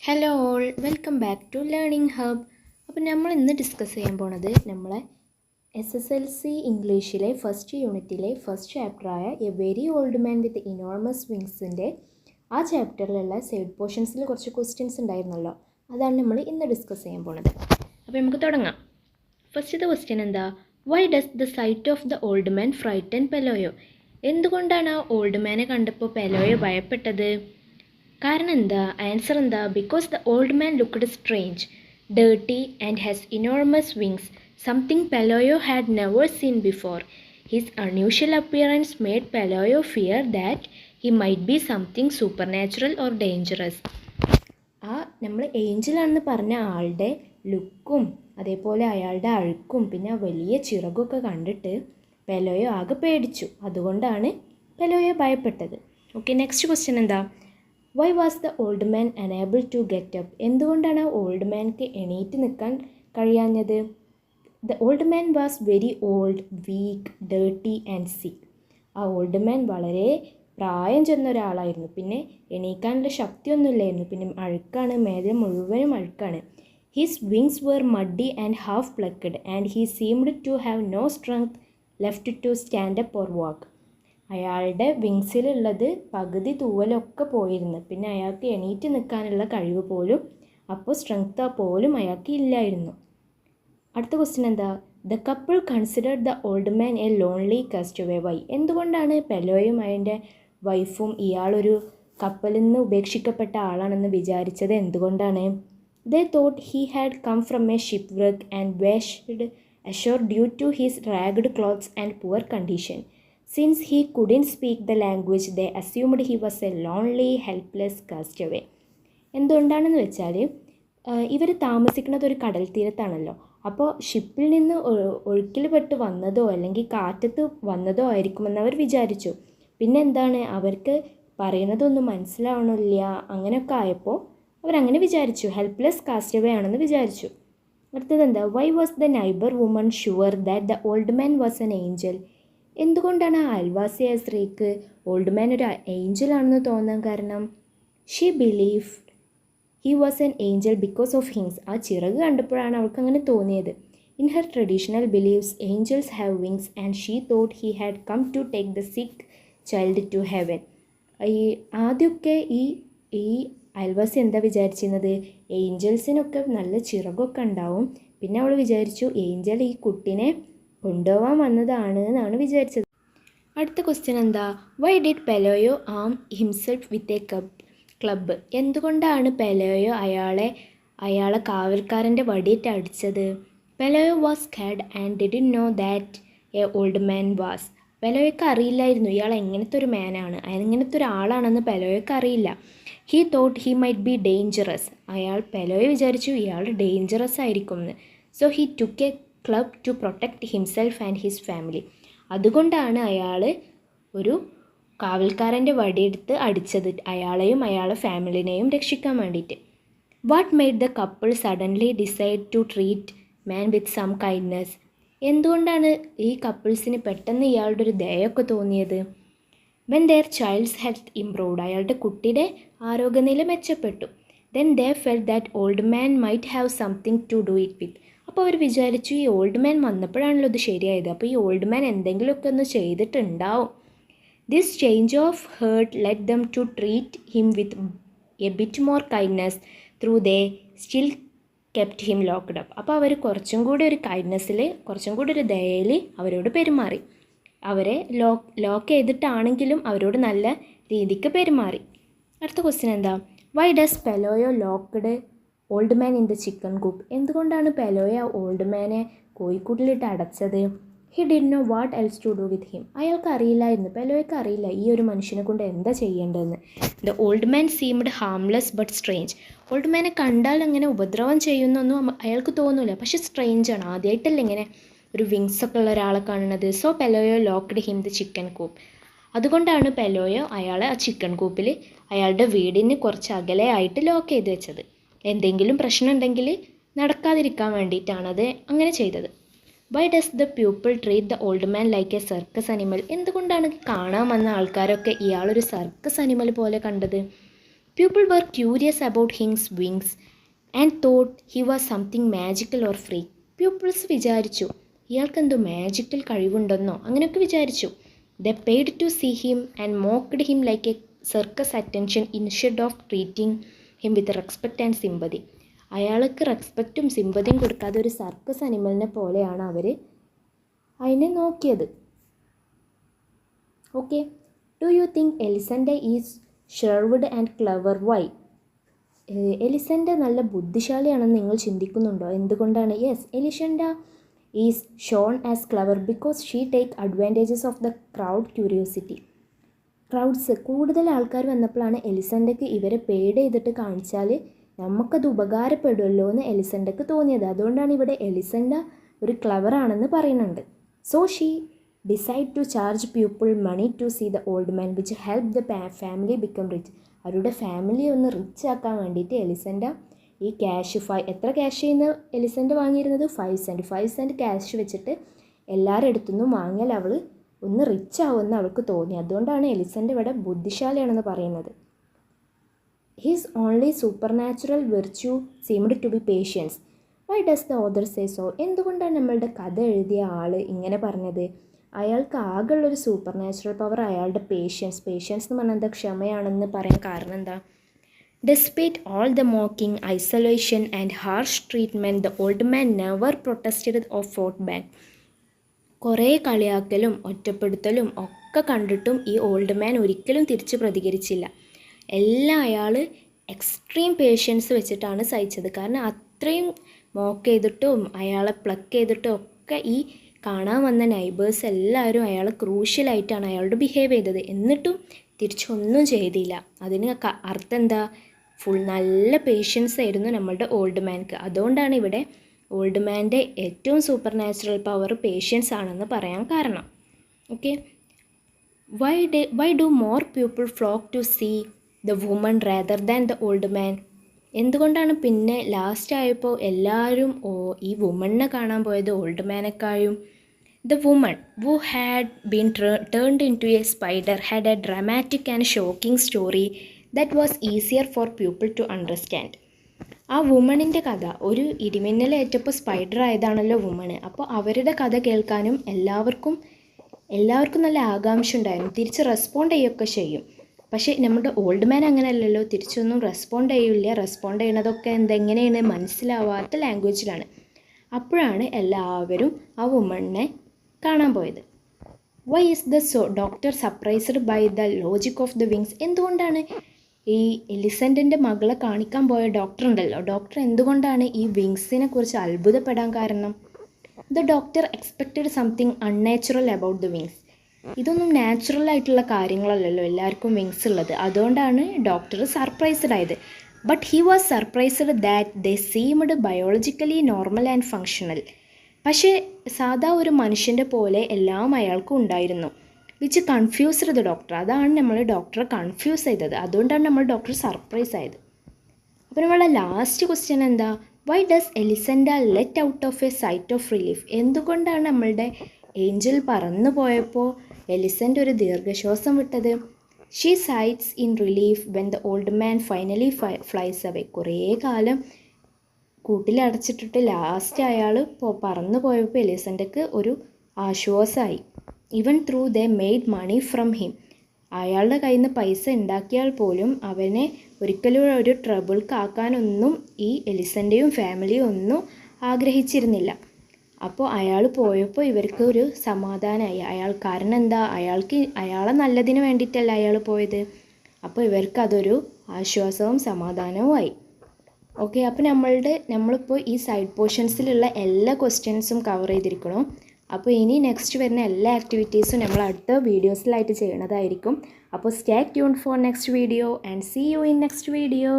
Hello all, welcome back to learning hub. അപ്പോൾ നമ്മൾ ഇന്ന് ഡിസ്കസ് ചെയ്യാൻ പോണത് നമ്മളെ SSLC ഇംഗ്ലീഷിലെ ഫസ്റ്റ് യൂണിറ്റിലെ ഫസ്റ്റ് ചാപ്റ്ററായ a very old man with enormous വിങ്സിൻ്റെ ആ ചാപ്റ്ററിലുള്ള സൈഡ് പോർഷൻസിൽ കുറച്ച് ക്വസ്റ്റ്യൻസ് ഉണ്ടായിരുന്നല്ലോ, അതാണ് നമ്മൾ ഇന്ന് ഡിസ്കസ് ചെയ്യാൻ പോണത്. അപ്പോൾ നമുക്ക് തുടങ്ങാം. ഫസ്റ്റത്തെ ക്വസ്റ്റ്യൻ എന്താ? Why does the sight of the old man frighten Pelayo? എന്തുകൊണ്ടാണ് ആ ഓൾഡ് മാനെ കണ്ടപ്പോൾ പെലോയോ ഭയപ്പെട്ടത്? കാരണം എന്താ? ആൻസർ എന്താ? Because the old man looked strange, dirty and has enormous wings, something Pelayo had never seen before. His unusual appearance made Pelayo fear that he might be something supernatural or dangerous. ആ നമ്മൾ ഏഞ്ചലാണെന്ന് പറഞ്ഞ ആളുടെ ലുക്കും അതേപോലെ അയാളുടെ അഴുക്കും പിന്നെ വലിയ ചിറകൊക്കെ കണ്ടിട്ട് പെലോയോ ആകെ പേടിച്ചു. അതുകൊണ്ടാണ് പെലോയോ ഭയപ്പെട്ടത്. ഓക്കെ, നെക്സ്റ്റ് ക്വസ്റ്റ്യൻ എന്താ? Why was the old man unable to get up? എന്തുകൊണ്ടാണ് ആ ഓൾഡ് മാൻക്ക് എണീറ്റ് നിൽക്കാൻ കഴിയാഞ്ഞത്? The old man was very old, weak, dirty and sick. ആ ഓൾഡ് മാൻ വളരെ പ്രായം ചെന്ന ഒരാളായിരുന്നു, പിന്നെ എണീക്കാനുള്ള ശക്തിയൊന്നുമില്ലായിരുന്നു, പിന്നെ അഴുക്കാണ്, മേലെ മുഴുവനും അഴുക്കാണ്. His wings were muddy and half plucked and he seemed to have no strength left to stand up or walk. അയാളുടെ വിങ്സിലുള്ളത് പകുതി തൂവലൊക്കെ പോയിരുന്നു, പിന്നെ അയാൾക്ക് എണീറ്റ് നിൽക്കാനുള്ള കഴിവ് പോലും അപ്പോൾ സ്ട്രെങ്ത് പോലും അയാൾക്ക് ഇല്ലായിരുന്നു. അടുത്ത ക്വസ്റ്റ്യൻ എന്താ? The couple considered the old man a lonely castaway. Why? എന്തുകൊണ്ടാണ് പെലോയും അതിൻ്റെ വൈഫും ഇയാളൊരു കപ്പലിൽ നിന്ന് ഉപേക്ഷിക്കപ്പെട്ട ആളാണെന്ന് വിചാരിച്ചത്? എന്തുകൊണ്ടാണ്? They thought he had come from a shipwreck and washed ashore due to his ragged clothes and poor condition. Since he couldn't speak the language, they assumed he was a lonely, helpless castaway. എന്തുകൊണ്ടാണെന്ന് വെച്ചാൽ ഇവർ താമസിക്കുന്നത് ഒരു കടൽ തീരത്താണല്ലോ, അപ്പോൾ ഷിപ്പിൽ നിന്ന് ഒഴുക്കിൽ പെട്ട് വന്നതോ അല്ലെങ്കിൽ കാറ്റത്ത് വന്നതോ ആയിരിക്കുമെന്ന് അവർ വിചാരിച്ചു. പിന്നെ എന്താണ്, അവർക്ക് പറയുന്നതൊന്നും മനസ്സിലാവണില്ല. അങ്ങനെയൊക്കെ ആയപ്പോൾ അവരങ്ങനെ വിചാരിച്ചു, ഹെൽപ്ലെസ് കാസ്റ്റവേ ആണെന്ന് വിചാരിച്ചു. അടുത്തത് എന്താ? Why was the neighbour woman sure that the old man was an Angel? എന്തുകൊണ്ടാണ് ആ അയൽവാസിയായ സ്ത്രീക്ക് ഓൾഡ് മാൻ ഒരു ഏഞ്ചലാണെന്ന് തോന്നാൻ കാരണം? She believe he was an angel because of wings. ആ ചിറക് കണ്ടപ്പോഴാണ് അവൾക്ക് അങ്ങനെ തോന്നിയത്. In her traditional beliefs angels have wings and she thought he had come to take the sick child to heaven. ആദ്യമൊക്കെ ഈ അയൽവാസി എന്താ വിചാരിച്ചിരുന്നത്? ഏഞ്ചൽസിനൊക്കെ നല്ല ചിറകൊക്കെ ഉണ്ടാവും, പിന്നെ അവൾ വിചാരിച്ചു ഏഞ്ചൽ ഈ കുട്ടിനെ കൊണ്ടുപോകാൻ വന്നതാണ് എന്നാണ് വിചാരിച്ചത്. അടുത്ത ക്വസ്റ്റ്യൻ എന്താ? Why did Pelayo arm himself with a club? എന്തുകൊണ്ടാണ് പെലോയോ അയാളെ കാവൽക്കാരൻ്റെ വടിയിട്ട് അടിച്ചത്? Pelayo was scared and didn't know that a old man was. പെലോയോക്ക് അറിയില്ലായിരുന്നു ഇയാൾ എങ്ങനത്തെ ഒരു മാനാണ്, എങ്ങനത്തെ ഒരു ആളാണെന്ന് പെലോയോക്ക് അറിയില്ല. He thought he might be dangerous. Pelayo വിചാരിച്ചു ഇയാൾ ഡേഞ്ചറസ് ആയിരിക്കും എന്ന്. So he took a club to protect himself and his family. അതുകൊണ്ടാണ് അയാൾ ഒരു കാവൽക്കാരൻ്റെ വടിയെടുത്ത് അടിച്ചത്, അയാളെയും അയാളുടെ ഫാമിലിനെയും രക്ഷിക്കാൻ വേണ്ടിയിട്ട്. What made the couple suddenly decide to treat man with some kindness? എന്തുകൊണ്ടാണ് ഈ കപ്പിൾസിന് പെട്ടെന്ന് ഇയാളുടെ ഒരു ദയൊക്കെ തോന്നിയത്? When their child's health improved. അയാളുടെ കുട്ടിയുടെ ആരോഗ്യനില മെച്ചപ്പെട്ടു. Then they felt that old man might have something to do it with. അപ്പോൾ അവർ വിചാരിച്ചു ഈ ഓൾഡ് മാൻ വന്നപ്പോഴാണല്ലോ ഇത് ശരിയായത്, അപ്പോൾ ഈ ഓൾഡ് മാൻ എന്തെങ്കിലുമൊക്കെ ഒന്ന് ചെയ്തിട്ടുണ്ടാവും. This change of heart let them to treat him with a bit more kindness through they still kept him locked up. അപ്പോൾ അവർ കുറച്ചും കൂടി ഒരു കൈൻഡ്നെസ്സിൽ, കുറച്ചും കൂടി ഒരു ദയയിൽ അവരോട് പെരുമാറി. അവരെ ലോക്ക് ചെയ്തിട്ടാണെങ്കിലും അവരോട് നല്ല രീതിക്ക് പെരുമാറി. അടുത്ത ക്വസ്റ്റ്യൻ എന്താ? Why does Pelayo locked old man in the chicken coop? എന്തുകൊണ്ടാണ് പെലോയോ ഓൾഡ് മാനെ കോഴിക്കൂട്ടിലിട്ട് അടച്ചത്? He did know what else to do with him. അയാൾക്ക് അറിയില്ലായിരുന്നു, പെലോയ്ക്ക് അറിയില്ല ഈ ഒരു മനുഷ്യനെ കൊണ്ട് എന്താ ചെയ്യേണ്ടതെന്ന്. The old man seemed harmless but strange. Old മാനെ കണ്ടാൽ അങ്ങനെ ഉപദ്രവം ചെയ്യുന്നൊന്നും അയാൾക്ക് തോന്നില്ല, പക്ഷെ സ്ട്രേഞ്ചാണ്, ആദ്യമായിട്ടല്ല ഇങ്ങനെ ഒരു വിങ്സ് ഒക്കെ ഉള്ള ഒരാളെ കാണുന്നത്. So Pelayo locked him the chicken coop. അതുകൊണ്ടാണ് പെലോയോ അയാളെ ആ ചിക്കൻ കൂപ്പിൽ അയാളുടെ വീടിന് കുറച്ച് അകലെ ആയിട്ട് ലോക്ക് ചെയ്ത് വെച്ചത്. എന്തെങ്കിലും പ്രശ്നം ഉണ്ടെങ്കിൽ നടക്കാതിരിക്കാൻ വേണ്ടിയിട്ടാണത് അങ്ങനെ ചെയ്തത്. Y does the people treat the old man like A circus animal? എന്തുകൊണ്ടാണ് കാണാൻ വന്ന ആൾക്കാരൊക്കെ ഇയാളൊരു സർക്കസ് അനിമൽ പോലെ കണ്ടത്? People were curious about his wings and thought he was something magical or freak. Pupils വിചാരിച്ചു ഇയാൾക്കെന്തോ മാജിക്കൽ കഴിവുണ്ടെന്നോ അങ്ങനെയൊക്കെ വിചാരിച്ചു. They paid to see him and mocked him like a circus attention instead of treating him with respect and sympathy. അയാൾക്ക് റെസ്പെക്റ്റും സിമ്പതിയും കൊടുക്കാതെ ഒരു circus അനിമലിനെ പോലെയാണ് അവർ അതിനെ നോക്കിയത്. Okay, do you think Elisenda is shrewd and clever? Why? Elisenda നല്ല ബുദ്ധിശാലിയാണെന്ന് നിങ്ങൾ ചിന്തിക്കുന്നുണ്ടോ? എന്തുകൊണ്ടാണ്? Yes, Elisenda is shown as clever because she take advantages of the crowd curiosity. Crowds കൂടുതൽ ആൾക്കാർ വന്നപ്പോഴാണ് എലിസൻഡയ്ക്ക് ഇവരെ പെയ്ഡ് ചെയ്തിട്ട് കാണിച്ചാൽ നമുക്കത് ഉപകാരപ്പെടുമല്ലോ എന്ന് എലിസൻഡയ്ക്ക് തോന്നിയത്. അതുകൊണ്ടാണ് ഇവിടെ എലിസൻഡ ഒരു ക്ലവർ ആണെന്ന് പറയുന്നുണ്ട്. So she decide to charge people money to see the old man which help the family become rich. അവരുടെ ഫാമിലി ഒന്ന് റിച്ച് ആക്കാൻ വേണ്ടിയിട്ട് എലിസൻഡ ഈ ക്യാഷ് എത്ര ക്യാഷ് ചെയ്യുന്ന എലിസൻഡ വാങ്ങിയിരുന്നത്? 5 സെൻറ്റ് ക്യാഷ് വെച്ചിട്ട് എല്ലാവരുടെ അടുത്തുനിന്നും വാങ്ങിയാൽ അവൾ ഒന്ന് റിച്ച് ആവുമെന്ന് അവൾക്ക് തോന്നി. അതുകൊണ്ടാണ് എലിസൻഡ ഇവിടെ ബുദ്ധിശാലിയാണെന്ന് പറയുന്നത്. His only supernatural virtue seemed to be patience. Why does the author say so? എന്തുകൊണ്ടാണ് നമ്മളുടെ കഥ എഴുതിയ ആൾ ഇങ്ങനെ പറഞ്ഞത്? അയാൾക്ക് ആകെയുള്ളൊരു സൂപ്പർ നാച്ചുറൽ പവർ അയാളുടെ പേഷ്യൻസ് എന്ന് പറഞ്ഞാൽ എന്താ? ക്ഷമയാണെന്ന് പറയാൻ കാരണം എന്താ? Despite all the mocking, isolation and harsh treatment, the old man never protested or fought back. കുറേ കളിയാക്കലും ഒറ്റപ്പെടുത്തലും ഒക്കെ കണ്ടിട്ടും ഈ ഓൾഡ് മാൻ ഒരിക്കലും തിരിച്ച് പ്രതികരിച്ചില്ല. എല്ലാം അയാൾ എക്സ്ട്രീം പേഷ്യൻസ് വെച്ചിട്ടാണ് സഹിച്ചത്. കാരണം അത്രയും മോക്ക് ചെയ്തിട്ടും അയാളെ പ്ലക്ക് ചെയ്തിട്ടും ഒക്കെ ഈ കാണാൻ വന്ന നൈബേഴ്സ് എല്ലാവരും അയാൾ ക്രൂഷ്യലായിട്ടാണ് അയാളോട് ബിഹേവ് ചെയ്തത്. എന്നിട്ടും തിരിച്ചൊന്നും ചെയ്തില്ല. അതിന് അർത്ഥം എന്താ? നല്ല പേഷ്യൻസ് ആയിരുന്നു നമ്മളുടെ ഓൾഡ് മാൻക്ക്. അതുകൊണ്ടാണ് ഇവിടെ ഓൾഡ് മാൻ്റെ ഏറ്റവും സൂപ്പർ നാച്ചുറൽ പവർ പേഷ്യൻസ് ആണെന്ന് പറയാൻ കാരണം. Okay, why do more people flock to see the woman rather than the old man? എന്തുകൊണ്ടാണ് പിന്നെ ലാസ്റ്റ് ആയപ്പോൾ എല്ലാവരും ഈ വുമണിനെ കാണാൻ പോയത് ഓൾഡ് മാനെക്കാളും? The woman who had been turned into a spider had a dramatic and shocking story that was easier for people to understand. ആ വുമണിൻ്റെ കഥ, ഒരു ഇടിമിന്നലേറ്റപ്പോൾ സ്പൈഡർ ആയതാണല്ലോ വുമണ്. അപ്പോൾ അവരുടെ കഥ കേൾക്കാനും എല്ലാവർക്കും നല്ല ആകാംക്ഷ ഉണ്ടായിരുന്നു. തിരിച്ച് റെസ്പോണ്ട് ചെയ്യുകയൊക്കെ ചെയ്യും. പക്ഷേ നമ്മുടെ ഓൾഡ് മാൻ അങ്ങനെയല്ലല്ലോ, തിരിച്ചൊന്നും റെസ്പോണ്ട് ചെയ്യുന്നതൊക്കെ എന്തെങ്ങനെയാണ് മനസ്സിലാവാത്ത ലാംഗ്വേജിലാണ്. അപ്പോഴാണ് എല്ലാവരും ആ വുമണിനെ കാണാൻ പോയത്. Why is the doctor surprised by the logic of the wings? എന്തുകൊണ്ടാണ് ഈ എലിസൻഡിൻ്റെ മകളെ കാണിക്കാൻ പോയ ഡോക്ടർ ഉണ്ടല്ലോ, ഡോക്ടർ എന്തുകൊണ്ടാണ് ഈ വിങ്സിനെ കുറിച്ച് അത്ഭുതപ്പെടാൻ കാരണം? The doctor expected something unnatural about the wings. ഇതൊന്നും നാച്ചുറൽ ആയിട്ടുള്ള കാര്യങ്ങളല്ലല്ലോ എല്ലാവർക്കും വിങ്സ് ഉള്ളത്. അതുകൊണ്ടാണ് ഡോക്ടർ സർപ്രൈസ്ഡ് ആയത്. But he was surprised that they seemed biologically normal and functional. പക്ഷേ സാധാ ഒരു മനുഷ്യൻ്റെ പോലെ എല്ലാം അയാൾക്കും ഉണ്ടായിരുന്നു. Which confused the doctor. അതാണ് നമ്മൾ ഡോക്ടറെ കൺഫ്യൂസ് ചെയ്തത്. അതുകൊണ്ടാണ് നമ്മൾ ഡോക്ടർ സർപ്രൈസ് ആയത്. അപ്പോൾ നമ്മളുടെ ലാസ്റ്റ് ക്വസ്റ്റ്യൻ എന്താ? Why does Elisenda let out of a sight of relief? എന്തുകൊണ്ടാണ് നമ്മളുടെ ഏഞ്ചൽ പറന്നു പോയപ്പോൾ എലിസൻഡ് ഒരു ദീർഘശ്വാസം വിട്ടത്? She sights in relief when the old man finally flies away. കുറേ കാലം കൂട്ടിലടച്ചിട്ടിട്ട് ലാസ്റ്റ് അയാൾ പറന്നു പോയപ്പോൾ എലിസൻഡയ്ക്ക് ഒരു ആശ്വാസമായി. Even through they made money from him. അയാളുടെ കയ്യിൽ നിന്ന് പൈസ ഉണ്ടാക്കിയാൽ പോലും അവനെ ഒരിക്കലും ഒരു ട്രബിൾക്കാക്കാനൊന്നും ഈ എലിസൻ്റെയും ഫാമിലിയും ഒന്നും ആഗ്രഹിച്ചിരുന്നില്ല. അപ്പോൾ അയാൾ പോയപ്പോൾ ഇവർക്ക് ഒരു സമാധാനമായി. കാരണം എന്താ? അയാളെ നല്ലതിന് വേണ്ടിയിട്ടല്ല അയാൾ പോയത്. അപ്പോൾ ഇവർക്ക് അതൊരു ആശ്വാസവും സമാധാനവും ആയി. ഓക്കെ, അപ്പോൾ നമ്മളിപ്പോൾ ഈ സൈഡ് പോർഷൻസിലുള്ള എല്ലാ ക്വസ്റ്റ്യൻസും കവർ ചെയ്തിരിക്കണം. അപ്പോൾ ഇനി നെക്സ്റ്റ് വരുന്ന എല്ലാ ആക്ടിവിറ്റീസും നമ്മൾ അടുത്ത വീഡിയോസിലായിട്ട് ചെയ്യണതായിരിക്കും. അപ്പോൾ stay tuned for next video and see you in next video.